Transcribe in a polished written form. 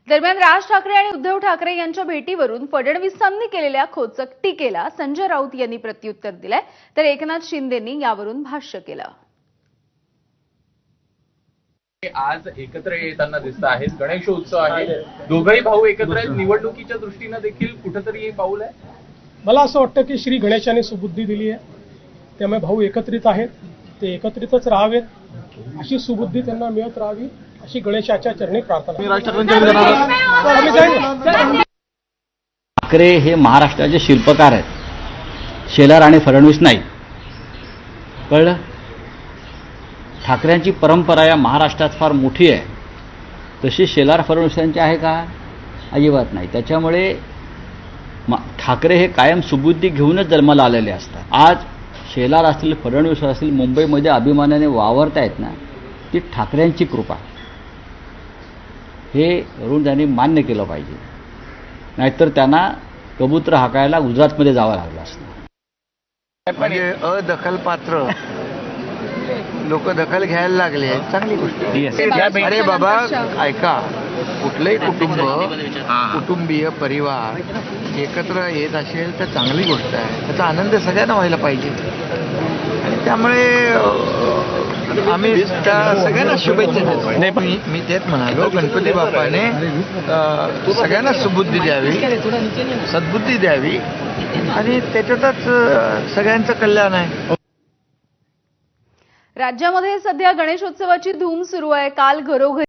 दरम्यान राज ठाकरे आणि उद्धव ठाकरे यांच्या भेटीवरून फडणवीसांनी केलेल्या खोचक टीकेला संजय राऊत यांनी प्रत्युत्तर दिलंय, तर एकनाथ शिंदेंनी यावरून भाष्य केलं. आज एकत्र येताना दिसत आहेत. गणेशोत्सव आहे, दोघंही भाऊ एकत्र आहेत. निवडणुकीच्या दृष्टीने देखील कुठेतरी हे पाऊल आहे. मला असं वाटतं की श्री गणेशाने सुबुद्धी दिली आहे, त्यामुळे भाऊ एकत्रित आहेत, ते एकत्रितच राहावेत, अशी सुबुद्धी त्यांना मिळत राहावी अशी गणेशाच्या चरणी प्रार्थना. ठाकरे हे महाराष्ट्राचे शिल्पकार आहेत, शेलार आणि फडणवीस नाही. कळलं? ठाकरेंची परंपरा या महाराष्ट्रात फार मोठी आहे, तशी शेलार फडणवीसांची आहे का? अजिबात नाही. त्याच्यामुळे ठाकरे हे कायम सुबुद्धी घेऊनच जन्माला आलेले असतात. आज शेलार असतील, फडणवीस असतील, मुंबईमध्ये अभिमानाने वावरतायत ना, ती ठाकरेंची कृपा. हे वरून त्यांनी मान्य केलं पाहिजे, नाहीतर त्यांना कबूतर हाकायला गुजरातमध्ये जावं लागलं असतं. म्हणजे अदखलपात्र लोक दखल घ्यायला लागले, चांगली गोष्ट आहे. अरे बाबा ऐका, कुठलंही कुटुंबीय परिवार एकत्र येत असेल तर चांगली गोष्ट आहे, त्याचा आनंद सगळ्यांना व्हायला पाहिजे. आणि त्यामुळे आम्ही त्या सगळ्यांना शुभेच्छा देतो. मी तेच म्हणालो, गणपती बाप्पाने सगळ्यांना सुबुद्धी द्यावी, सद्बुद्धी द्यावी आणि त्याच्यातच सगळ्यांचं कल्याण आहे. राज्यामध्ये सध्या गणेशोत्सवाची धूम सुरू आहे. काल घरोघरी